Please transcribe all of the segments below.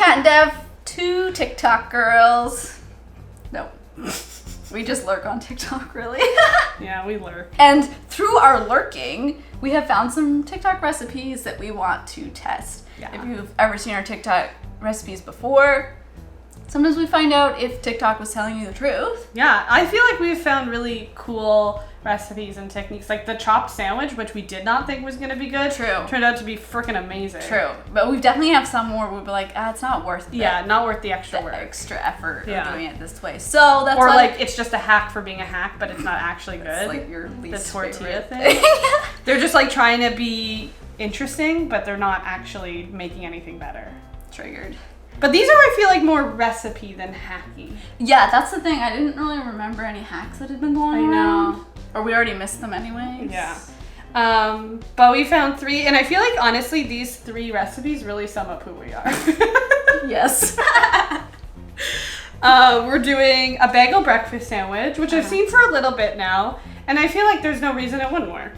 kind of two TikTok girls. No. We just lurk on TikTok, really. Yeah, we lurk. And through our lurking, we have found some TikTok recipes that we want to test. Yeah. If you've ever seen our TikTok recipes before, sometimes we find out if TikTok was telling you the truth. Yeah, I feel like we've found really cool recipes and techniques. Like the chopped sandwich, which we did not think was going to be good. True. Turned out to be freaking amazing. True. But we definitely have some where we'll be like, it's not worth not worth the extra work. Extra effort of doing it this way. So that's or why, like it's just a hack for being a hack, but it's not actually good. it's like your least the tortilla favorite thing. They're just like trying to be interesting, but they're not actually making anything better. Triggered. But these are, I feel like, more recipe than hacky. Yeah, that's the thing. I didn't really remember any hacks that had been going on. Or we already missed them anyways. Yeah. But we found 3, and I feel like, honestly, these 3 recipes really sum up who we are. Yes. We're doing a bagel breakfast sandwich, which I've seen for a little bit now, and I feel like there's no reason it wouldn't work.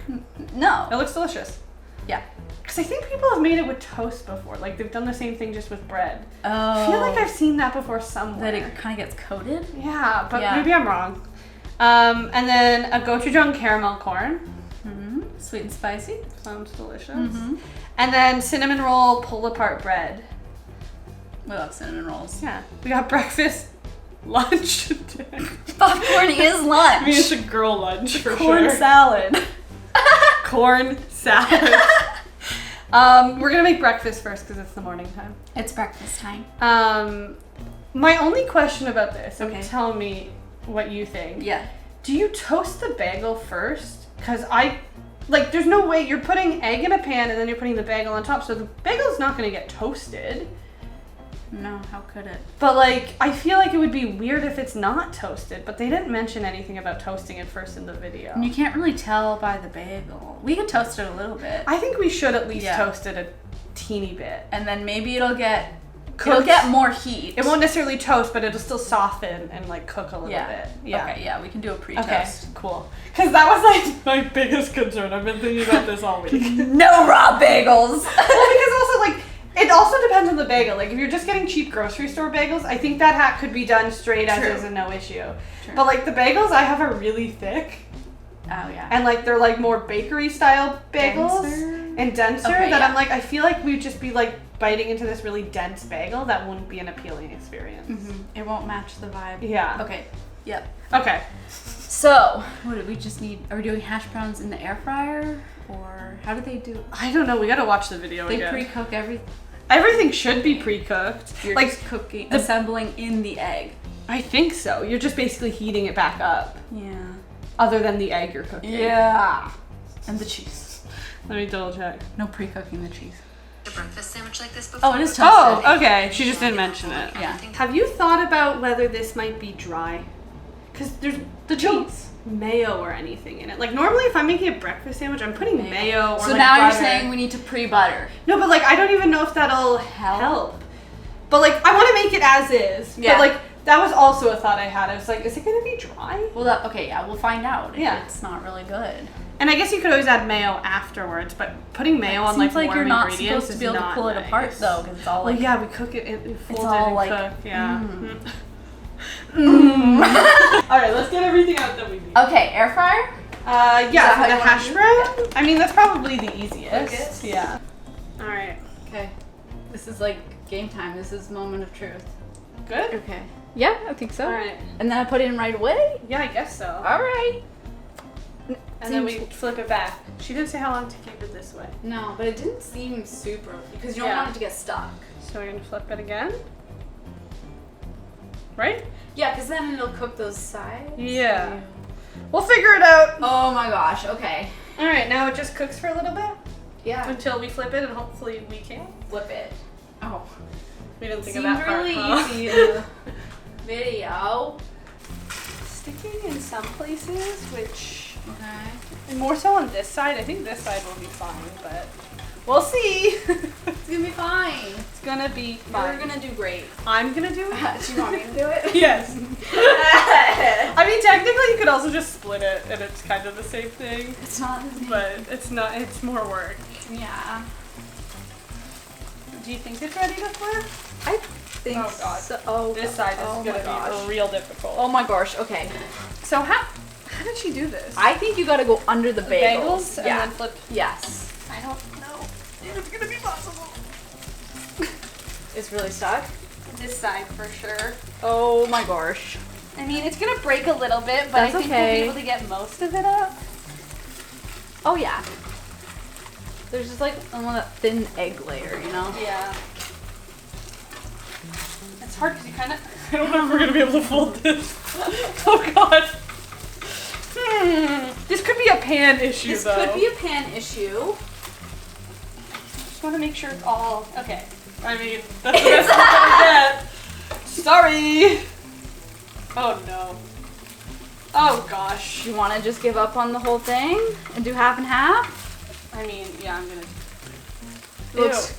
No. It looks delicious. Yeah. Because I think people have made it with toast before. Like, they've done the same thing just with bread. Oh. I feel like I've seen that before somewhere. That it kind of gets coated? Yeah, but maybe I'm wrong. And then a gochujang caramel corn. Mm-hmm. Sweet and spicy. Sounds delicious. Mm-hmm. And then cinnamon roll pull-apart bread. We love cinnamon rolls. Yeah. We got breakfast, lunch, dinner. Popcorn is lunch. I mean, it's a girl lunch for Corn sure. salad. Corn salad. We're gonna make breakfast first because it's the morning time. It's breakfast time. My only question about this, Okay. tell me what you think. Yeah. Do you toast the bagel first? Because there's no way you're putting egg in a pan and then you're putting the bagel on top, so the bagel's not gonna get toasted. No, how could it? But I feel like it would be weird if it's not toasted, but they didn't mention anything about toasting it first in the video. And you can't really tell by the bagel. We could toast it a little bit. I think we should at least toast it a teeny bit. And then maybe it'll get more heat. It won't necessarily toast, but it'll still soften and cook a little bit. Yeah. Okay, yeah, we can do a pre-toast. Okay, cool. Because that was my biggest concern. I've been thinking about this all week. No raw bagels. Well, because also it also depends on the bagel. Like if you're just getting cheap grocery store bagels, I think that hack could be done straight as is and no issue. True. But the bagels I have are really thick. Oh yeah. And they're more bakery style bagels and denser that I'm I feel like we'd just be biting into this really dense bagel that wouldn't be an appealing experience. Mm-hmm. It won't match the vibe. Yeah. Okay. Yep. Okay. So, what do we just need? Are we doing hash browns in the air fryer? Or how do they do? I don't know. We gotta watch the video They again. pre-cook everything. Everything should be pre-cooked. You're just cooking, assembling in the egg. I think so. You're just basically heating it back up. Yeah. Other than the egg you're cooking. Yeah. And the cheese. Let me double check. No pre-cooking the cheese. A breakfast sandwich like this before? Oh, it is toasted. Oh, okay. She just didn't mention it. Yeah. Have you thought about whether this might be dry? Because there's The cheese. no mayo or anything in it. Normally if I'm making a breakfast sandwich, I'm putting mayo or so now butter. you're saying we need to pre-butter. No, but I don't even know if that'll help. But I want to make it as is. Yeah. But that was also a thought I had. I was is it gonna be dry? Well, okay, yeah, we'll find out if Yeah. it's not really good. And I guess you could always add mayo afterwards, but putting mayo on Seems warm like you're not ingredients supposed to be able to is pull it not apart nice. though, because it's all Well, yeah, we cook it, we fold all it and cook. Yeah. Mm. All right, let's get everything out that we need. Okay, air fryer. Yeah, how for the you hash want brown. I mean, that's probably the easiest. Focus. Yeah. All right. Okay, this is game time. This is moment of truth. Good. Okay. Yeah, I think so. All right. And then I put it in right away. Yeah, I guess so. All right. And then we flip it back. She didn't say how long to keep it this way. No, but it didn't seem super because you don't Yeah. want it to get stuck. So we're gonna flip it again. Right? Yeah, because then it'll cook those sides. Yeah. We'll figure it out. Oh my gosh. Okay. All right, now it just cooks for a little bit Yeah. until we flip it, and hopefully we can. Flip it. Oh. We didn't think Seemed of that part, really huh? easy in the video. Sticking in some places, which Okay. and more so on this side. I think this side will be fine, but we'll see. It's gonna be fine. It's gonna be fine. You're gonna do great. I'm gonna do it. Do you want me to do it? Yes. I mean, technically, you could also just split it, and it's kind of the same thing. It's not the same. But it's not. It's more work. Yeah. Do you think it's ready to flip? I think Oh, God. so. Oh, This side is oh gonna my gosh. be real difficult. Oh my gosh. Okay. So how did she do this? I think you gotta go under the bagels. Bagels and yeah. then flip. Yes. I don't know if it's gonna be possible. It's really stuck. This side for sure. Oh my gosh. I mean, it's gonna break a little bit, but That's I think okay. we'll be able to get most of it up. Oh yeah. There's just like a thin egg layer, you know? Yeah. It's hard because you kind of. I don't know if we're gonna be able to fold this. Oh God. This could be a pan issue, This though. could be a pan issue. Just want to make sure it's all okay. I mean, that's the best we're gonna get. Sorry. Oh no. Oh gosh. You want to just give up on the whole thing and do half and half? I mean, yeah, I'm gonna. Looks-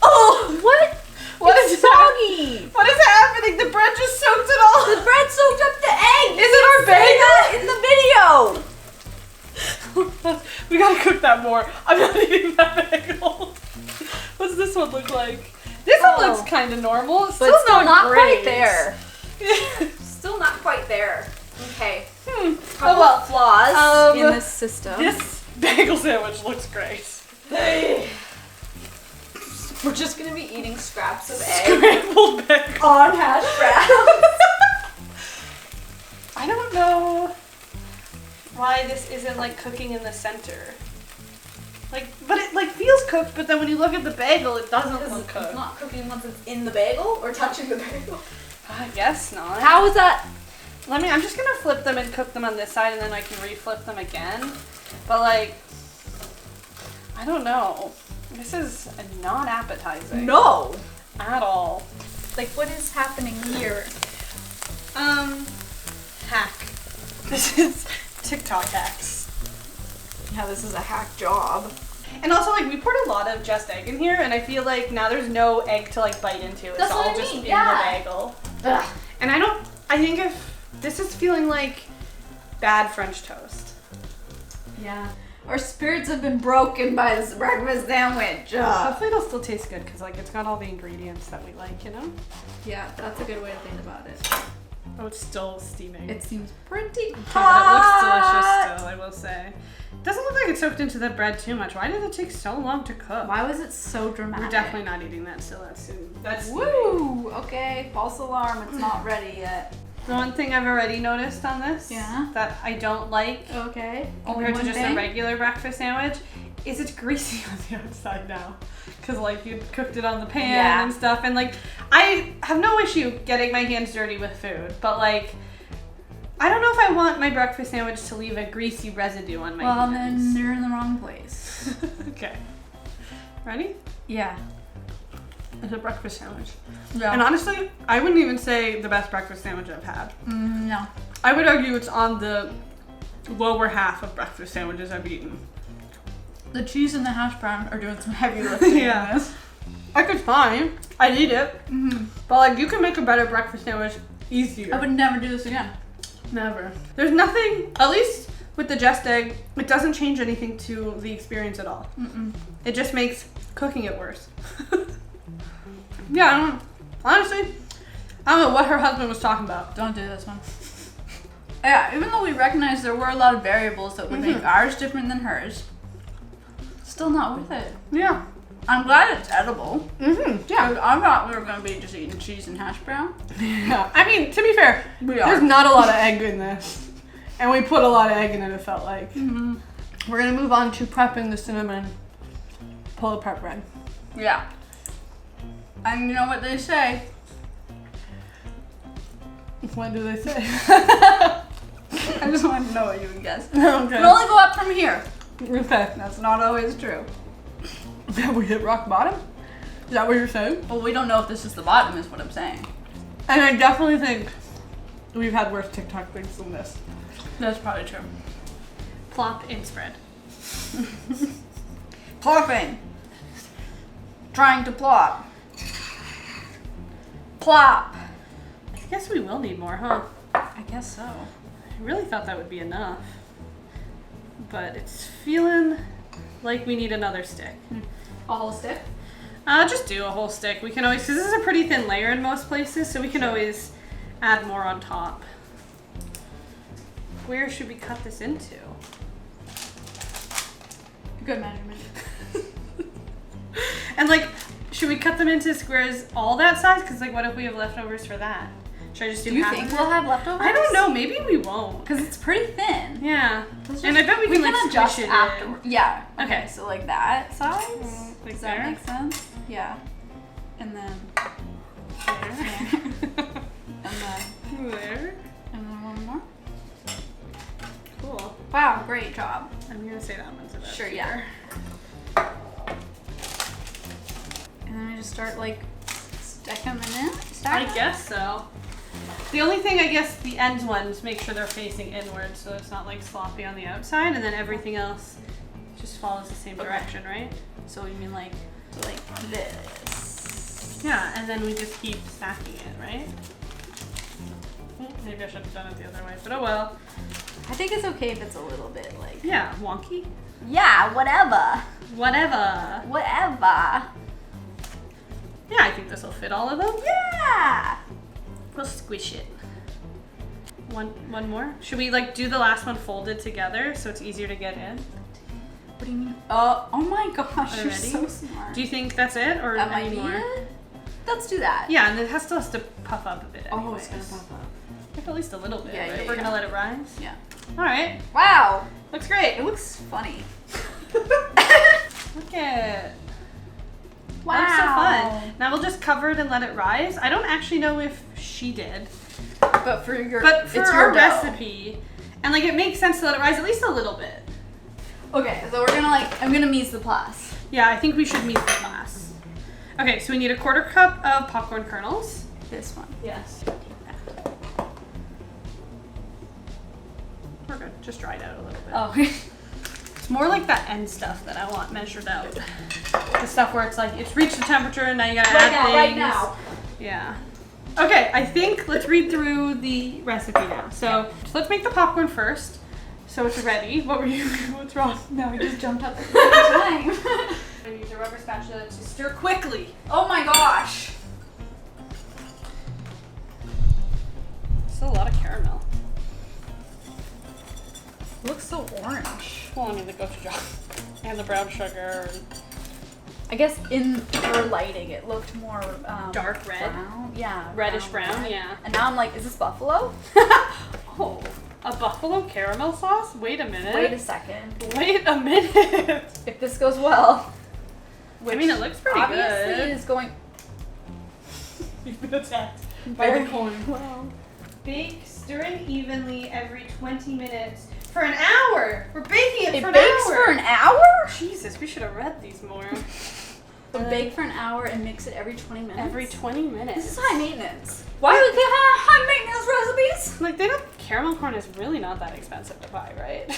Oh, what? What It's is that? soggy. What is happening? The bread just soaked it all. The bread soaked up the egg. Is it our bagel? In the video. We gotta cook that more. I'm not eating that bagel. What's this one look like? This one looks kind of normal. It's But still, still not great. quite there. Still not quite there. Okay. Oh Couple well. flaws Um, in this system. This bagel sandwich looks great. We're just gonna be eating scraps of egg Scrambled bagel. on hash browns. I don't know why this isn't like cooking in the center. Like, but it like feels cooked, but then when you look at the bagel, it doesn't look It's cooked. not cooking once it's in the bagel or touching the bagel. I guess not. How is that? I'm just gonna flip them and cook them on this side, and then I can reflip them again. But like, I don't know. This is not appetizing. No. At all. Like, what is happening here? Hack. This is TikTok hacks. Yeah, this is a hack job. And also, like, we poured a lot of just egg in here, and I feel like now there's no egg to like bite into. It's That's all what I just mean, in yeah. the bagel. Ugh. And I think if this is feeling like bad French toast. Yeah. Our spirits have been broken by this breakfast sandwich. Hopefully it'll still taste good because like it's got all the ingredients that we like, you know? Yeah, that's a good way to think about it. Oh, it's still steaming. It seems pretty But hot. it looks delicious still, I will say. It doesn't look like it soaked into the bread too much. Why did it take so long to cook? Why was it so dramatic? We're definitely not eating that still. That's Woo! Okay, false alarm. It's not ready yet. The one thing I've already noticed on this that I don't like Okay. compared to just a regular breakfast sandwich is it's greasy on the outside now. Because like you cooked it on the pan and stuff, and like I have no issue getting my hands dirty with food, but like I don't know if I want my breakfast sandwich to leave a greasy residue on my hands. Well, then you're in the wrong place. Okay. Ready? Yeah. It's a breakfast sandwich. Yeah. And honestly, I wouldn't even say the best breakfast sandwich I've had. No. I would argue it's on the lower half of breakfast sandwiches I've eaten. The cheese and the hash brown are doing some heavy lifting in this. Like it's fine. I'd eat it. But like you can make a better breakfast sandwich easier. I would never do this again. Never. There's nothing, at least with the just egg, it doesn't change anything to the experience at all. It just makes cooking it worse. Yeah, honestly, I don't know what her husband was talking about. Don't do this one. Yeah, even though we recognize there were a lot of variables that would make ours different than hers, still not worth it. Yeah. I'm glad it's edible. Yeah. I thought we were going to be just eating cheese and hash brown. Yeah. I mean, to be fair, We are. there's not a lot of egg in this. And we put a lot of egg in it, it felt like. We're going to move on to prepping the cinnamon pull prep bread. Yeah. And you know what they say? What do they say? I just wanted to know what you would guess. Okay. You can only go up from here. Okay. That's not always true. Have we hit rock bottom? Is that what you're saying? Well, we don't know if this is the bottom, is what I'm saying. And I definitely think we've had worse TikTok things than this. That's probably true. Plop and spread. Plopping. Trying to plop. Plop. I guess we will need more, huh? I guess so. I really thought that would be enough. But it's feeling like we need another stick. A whole stick? Just do a whole stick. We can always, because this is a pretty thin layer in most places, so we can always add more on top. Where should we cut this into? Good measurement. And like, should we cut them into squares all that size? Because like, what if we have leftovers for that? Should I just do Do you half think of it? we'll have leftovers? I don't know. Maybe we won't. Because it's pretty thin. Yeah. Let's And I bet we can like adjust squish it afterward. Yeah. Okay. So like that size. Like Does that there? make sense? Yeah. And then and then There. and then one more. Cool. Wow, great job. I'm gonna say that one's about Sure, here. yeah. And then I just start like stack them in. I guess so. The only thing, I guess, the end ones, make sure they're facing inward so it's not like sloppy on the outside, and then everything else just follows the same direction, right? So you mean like this? Yeah, and then we just keep stacking it, right? Maybe I should have done it the other way, but oh well. I think it's okay if it's a little bit like. Yeah, wonky. Yeah, whatever. Whatever. Whatever. Yeah, I think this will fit all of them. Yeah. We'll squish it. One more? Should we like do the last one folded together so it's easier to get in? What do you mean? Oh my gosh, you're Already? so smart. Do you think that's it or that might any be more? it? Let's do that. Yeah, and it still has to puff up a bit. Oh, it's anyways. gonna pop up. Like at least a little bit. Yeah, right? yeah, We're yeah. gonna let it rise. Yeah. All right. Wow. Looks great. It looks funny. Look at. Wow. That looks so fun. Now we'll just cover it and let it rise. I don't actually know if she did, But for your but for it's our your dough. recipe, and like it makes sense to let it rise at least a little bit. Okay, so we're gonna I'm gonna mise the place. Yeah, I think we should meet the glass. Okay, so we need a 1/4 cup of popcorn kernels. This one. Yes. We're good. Just dry it out a little bit. Oh. It's more like that end stuff that I want measured out. The stuff where it's like it's reached the temperature and now you gotta add things. Right now. Yeah. Okay, I think let's read through the recipe now. So let's make the popcorn first. So it's ready. What were you? What's wrong? No, we just jumped up at the same time. I'm gonna use a rubber spatula to stir quickly. Oh my gosh. Still a lot of caramel. It looks so orange. Well, I mean the gochujang and the brown sugar. I guess in her lighting, it looked more Dark red? Brown. Yeah. Reddish brown, red. yeah. And now I'm like, is this buffalo? Oh, a buffalo caramel sauce? Wait a minute. Wait a second. Wait a minute. If this goes well. I mean, it looks pretty obviously good. is going You've been attacked very corn. well. Bake, stirring evenly every 20 minutes for an hour. We're baking it It for an bakes hour. for an hour? Jesus, we should have read these more. So bake for an hour and mix it every 20 minutes? Every 20 minutes. This is high maintenance. Why do we get high maintenance recipes? Like, they don't. Caramel corn is really not that expensive to buy, right?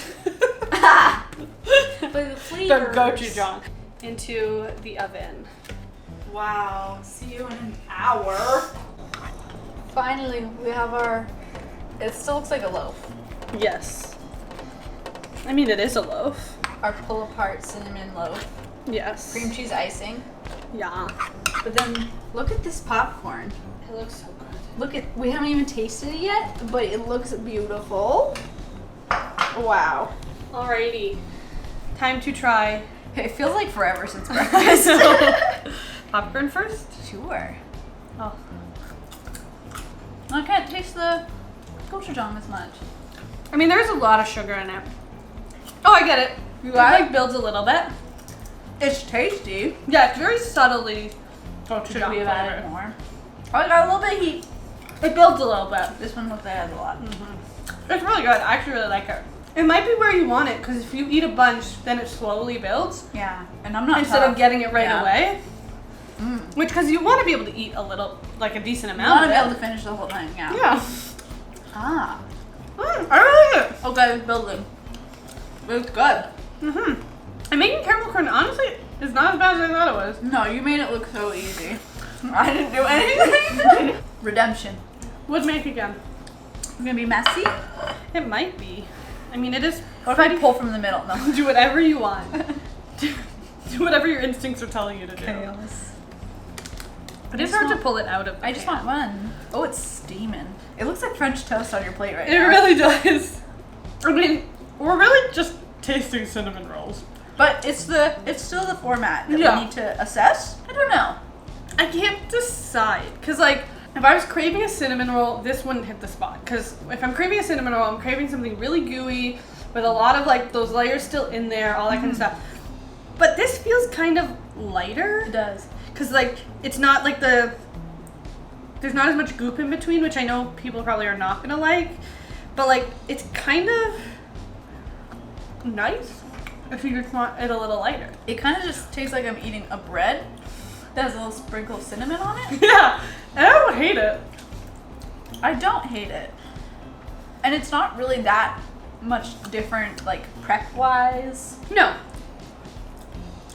But the The flavors. gochujang into the oven. Wow. See you in an hour. Finally, we have our. It still looks like a loaf. Yes. I mean, it is a loaf. Our pull apart cinnamon loaf. Yes. Cream cheese icing. Yeah. But then look at this popcorn. It looks so good. Look at. We haven't even tasted it yet, but it looks beautiful. Wow. Alrighty. Time to try. It feels like forever since breakfast. Popcorn first? Sure. Oh. I can't taste the gochujang as much. I mean, there's a lot of sugar in it. Oh, I get it. You It got like it? builds a little bit. It's tasty. Yeah, it's very subtly Should gochujang we have added flavor. more? Oh, I got a little bit of heat. It builds a little bit. This one looks like it has a lot. It's really good. I actually really like it. It might be where you want it, because if you eat a bunch, then it slowly builds. Yeah, and I'm not Instead tough. of getting it right Yeah. away. Mm. Which, because you want to be able to eat a little, like a decent I amount want of to it. be able to finish the whole thing. Yeah. Yeah. Ah. I really like it. Okay, building. It's good. And making caramel corn, honestly, is not as bad as I thought it was. No, you made it look so easy. I didn't do anything. Redemption. Would make again. It's gonna be messy. It might be. I mean, it is. What if I pull from the middle? No. Do whatever you want. Do whatever your instincts are telling you to do. Chaos. It is hard to pull it out of the I just pan. want one. Oh, it's steaming. It looks like French toast on your plate right It now. really does. I mean, we're really just tasting cinnamon rolls. But it's still the format that Yeah. we need to assess. I don't know. I can't decide. Because, like, if I was craving a cinnamon roll, this wouldn't hit the spot. Because if I'm craving a cinnamon roll, I'm craving something really gooey with a lot of, like, those layers still in there, all that kind of stuff. But this feels kind of lighter. It does. Because, like, it's not like there's not as much goop in between, which I know people probably are not going to like. But, like, it's kind of nice if you just want it a little lighter. It kind of just tastes like I'm eating a bread that has a little sprinkle of cinnamon on it. Yeah, and I don't hate it. I don't hate it. And it's not really that much different, like, prep-wise. No.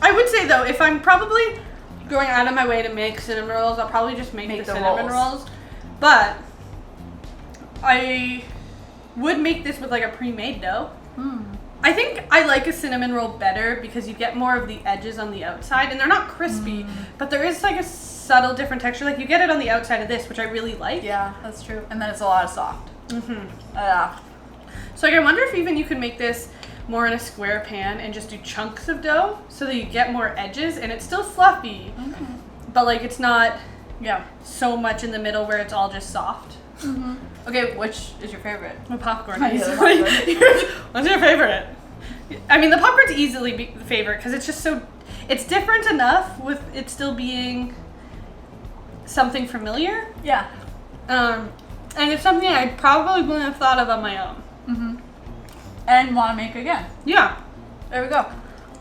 I would say, though, if I'm probably going out of my way to make cinnamon rolls, I'll probably just make the cinnamon rolls. But I would make this with, like, a pre-made dough. I think I like a cinnamon roll better because you get more of the edges on the outside, and they're not crispy, but there is, like, a subtle different texture. Like, you get it on the outside of this, which I really like. Yeah, that's true. And then it's a lot of soft. So, like, I wonder if even you could make this more in a square pan and just do chunks of dough so that you get more edges, and it's still fluffy, but, like, it's not so much in the middle where it's all just soft. Okay, which is your favorite? The popcorn. I do the easily. popcorn. What's your favorite? I mean, the popcorn's easily the favorite because it's just so, it's different enough with it still being something familiar. Yeah. And it's something I probably wouldn't have thought of on my own. And want to make again. Yeah. There we go.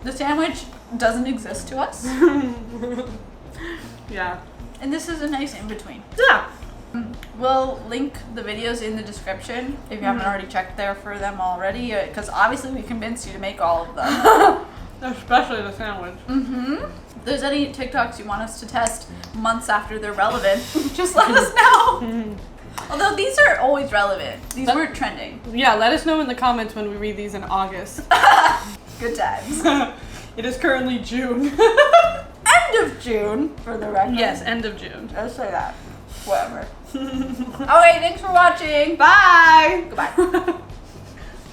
The sandwich doesn't exist to us. Yeah. And this is a nice in-between. Yeah. We'll link the videos in the description if you haven't already checked there for them already, because obviously we convinced you to make all of them. Especially the sandwich. If there's any TikToks you want us to test months after they're relevant, just let us know. Although these are always relevant. These weren't trending. Yeah, let us know in the comments when we read these in August. Good times. It is currently June. End of June, for the record. Yes, end of June. Let's say that. Whatever. Okay, thanks for watching. Bye! Goodbye.